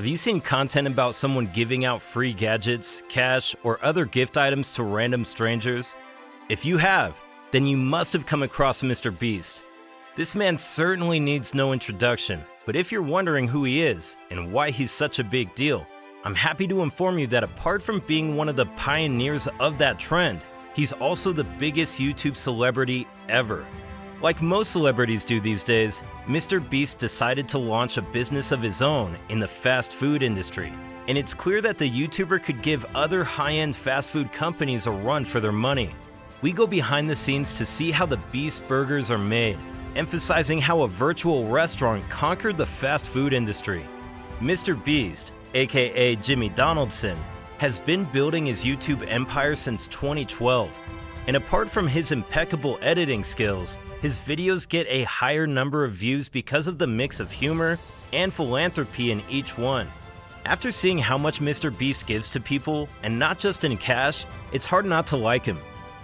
you seen content about someone giving out free gadgets, cash, or other gift items to random strangers? If you have, then you must have come across MrBeast. This man certainly needs no introduction, but if you're wondering who he is and why he's such a big deal, I'm happy to inform you that apart from being one of the pioneers of that trend, he's also the biggest YouTube celebrity ever. Like most celebrities do these days, MrBeast decided to launch a business of his own in the fast food industry. And it's clear that the YouTuber could give other high-end fast food companies a run for their money. We go behind the scenes to see how the Beast burgers are made, emphasizing how a virtual restaurant conquered the fast food industry. MrBeast, aka Jimmy Donaldson, has been building his YouTube empire since 2012. And apart from his impeccable editing skills, his videos get a higher number of views because of the mix of humor and philanthropy in each one. After seeing how much MrBeast gives to people, and not just in cash, it's hard not to like him.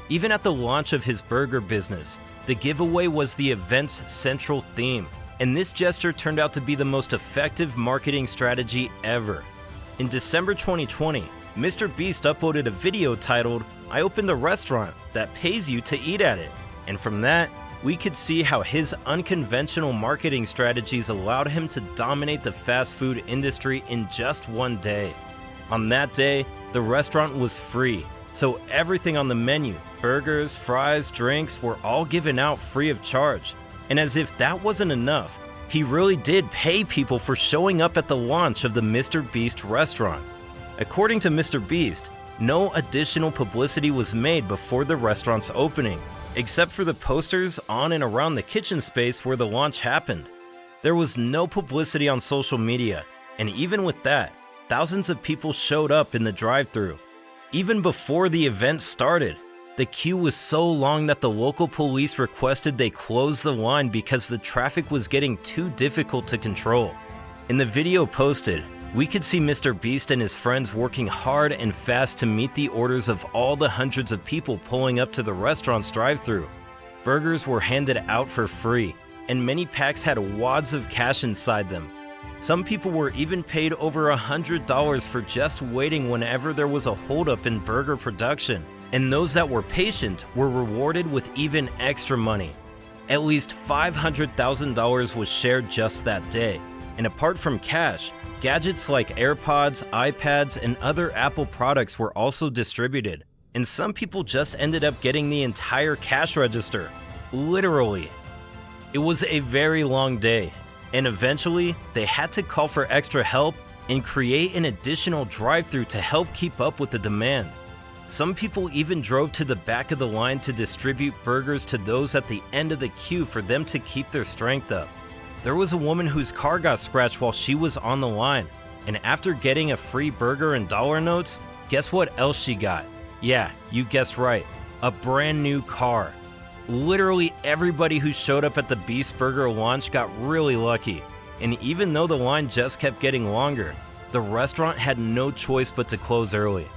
Even at the launch of his burger business, the giveaway was the event's central theme, and this gesture turned out to be the most effective marketing strategy ever. In December 2020, MrBeast uploaded a video titled, "I opened a restaurant that pays you to eat at it," and from that, we could see how his unconventional marketing strategies allowed him to dominate the fast food industry in just one day. On that day, the restaurant was free, so everything on the menu, burgers, fries, drinks, were all given out free of charge. And as if that wasn't enough, he really did pay people for showing up at the launch of the MrBeast restaurant. According to MrBeast, no additional publicity was made before the restaurant's opening, except for the posters on and around the kitchen space where the launch happened. There was no publicity on social media, and even with that, thousands of people showed up in the drive-thru. Even before the event started, the queue was so long that the local police requested they close the line because the traffic was getting too difficult to control. In the video posted, we could see MrBeast and his friends working hard and fast to meet the orders of all the hundreds of people pulling up to the restaurant's drive-thru. Burgers were handed out for free, and many packs had wads of cash inside them. Some people were even paid over $100 for just waiting whenever there was a holdup in burger production, and those that were patient were rewarded with even extra money. At least $500,000 was shared just that day, and apart from cash, gadgets like AirPods, iPads, and other Apple products were also distributed, and some people just ended up getting the entire cash register. Literally. It was a very long day, and eventually, they had to call for extra help and create an additional drive-thru to help keep up with the demand. Some people even drove to the back of the line to distribute burgers to those at the end of the queue for them to keep their strength up. There was a woman whose car got scratched while she was on the line, and after getting a free burger and dollar notes, guess what else she got? Yeah, you guessed right, a brand new car. Literally everybody who showed up at the Beast Burger launch got really lucky, and even though the line just kept getting longer, the restaurant had no choice but to close early.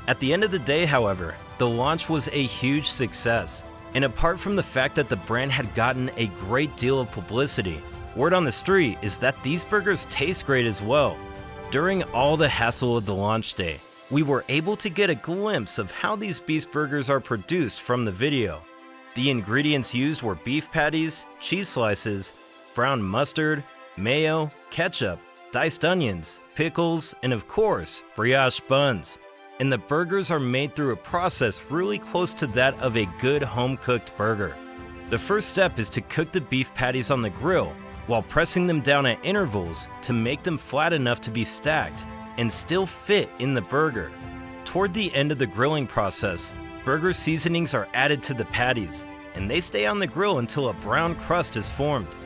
At the end of the day, however, the launch was a huge success, and apart from the fact that the brand had gotten a great deal of publicity, word on the street is that these burgers taste great as well. During all the hassle of the launch day, we were able to get a glimpse of how these Beast burgers are produced from the video. The ingredients used were beef patties, cheese slices, brown mustard, mayo, ketchup, diced onions, pickles, and of course, brioche buns. And the burgers are made through a process really close to that of a good home-cooked burger. The first step is to cook the beef patties on the grill while pressing them down at intervals to make them flat enough to be stacked and still fit in the burger. Toward the end of the grilling process, burger seasonings are added to the patties, and they stay on the grill until a brown crust is formed.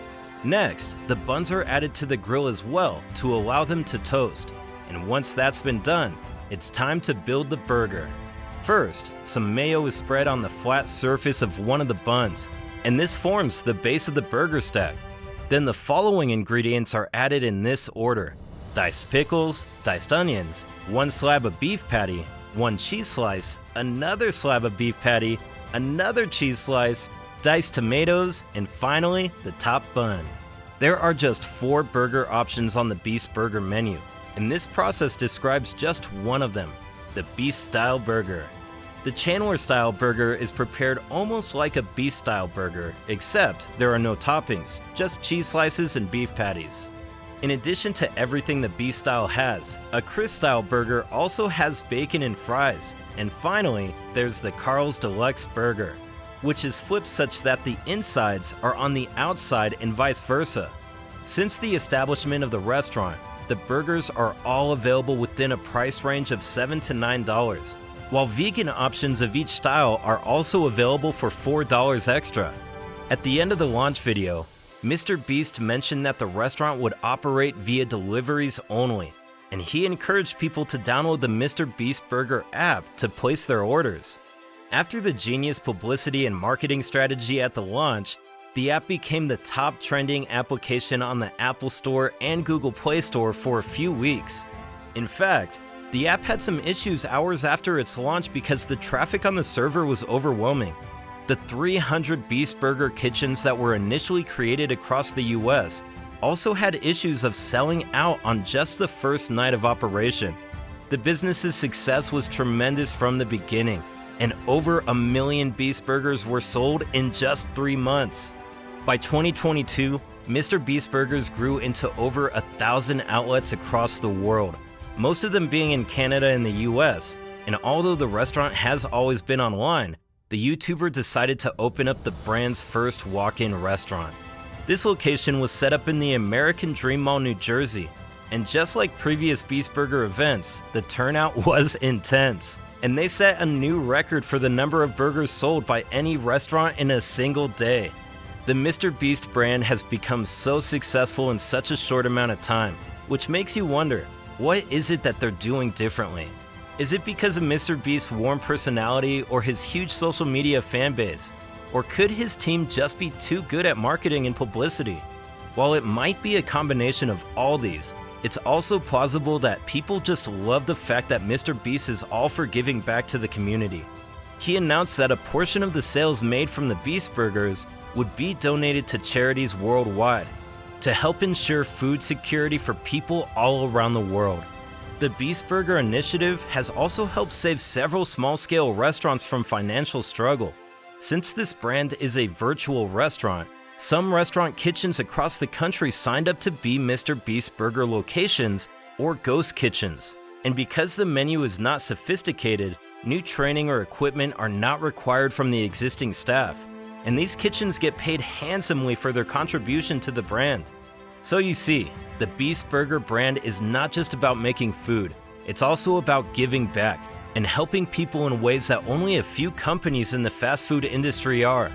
Next, the buns are added to the grill as well to allow them to toast, and once that's been done, it's time to build the burger. First, some mayo is spread on the flat surface of one of the buns, and this forms the base of the burger stack. Then the following ingredients are added in this order: diced pickles, diced onions, one slab of beef patty, one cheese slice, another slab of beef patty, another cheese slice, diced tomatoes, and finally, the top bun. There are just 4 burger options on the Beast Burger menu, and this process describes just one of them, the Beast-style burger. The Chandler-style burger is prepared almost like a Beast-style burger, except there are no toppings, just cheese slices and beef patties. In addition to everything the Beast-style has, a Chris-style burger also has bacon and fries. And finally, there's the Carl's Deluxe burger, which is flipped such that the insides are on the outside and vice versa. Since the establishment of the restaurant, the burgers are all available within a price range of $7 to $9, while vegan options of each style are also available for $4 extra. At the end of the launch video, MrBeast mentioned that the restaurant would operate via deliveries only, and he encouraged people to download the MrBeast Burger app to place their orders. After the genius publicity and marketing strategy at the launch, the app became the top trending application on the Apple Store and Google Play Store for a few weeks. In fact, the app had some issues hours after its launch because the traffic on the server was overwhelming. The 300 Beast Burger kitchens that were initially created across the US also had issues of selling out on just the first night of operation. The business's success was tremendous from the beginning, and over 1 million Beast Burgers were sold in just 3 months. By 2022, MrBeast Burgers grew into over 1,000 outlets across the world, most of them being in Canada and the US, and although the restaurant has always been online, the YouTuber decided to open up the brand's first walk-in restaurant. This location was set up in the American Dream Mall, New Jersey, and just like previous Beast Burger events, the turnout was intense, and they set a new record for the number of burgers sold by any restaurant in a single day. The MrBeast brand has become so successful in such a short amount of time, which makes you wonder, what is it that they're doing differently? Is it because of MrBeast's warm personality or his huge social media fan base? Or could his team just be too good at marketing and publicity? While it might be a combination of all these, it's also plausible that people just love the fact that MrBeast is all for giving back to the community. He announced that a portion of the sales made from the Beast Burgers would be donated to charities worldwide to help ensure food security for people all around the world. The Beast Burger initiative has also helped save several small-scale restaurants from financial struggle. Since this brand is a virtual restaurant, some restaurant kitchens across the country signed up to be MrBeast Burger locations or ghost kitchens. And because the menu is not sophisticated, new training or equipment are not required from the existing staff, and these kitchens get paid handsomely for their contribution to the brand. So you see, the Beast Burger brand is not just about making food, it's also about giving back and helping people in ways that only a few companies in the fast food industry are.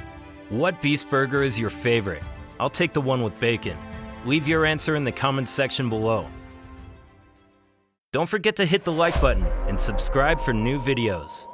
What Beast Burger is your favorite? I'll take the one with bacon. Leave your answer in the comments section below. Don't forget to hit the like button and subscribe for new videos.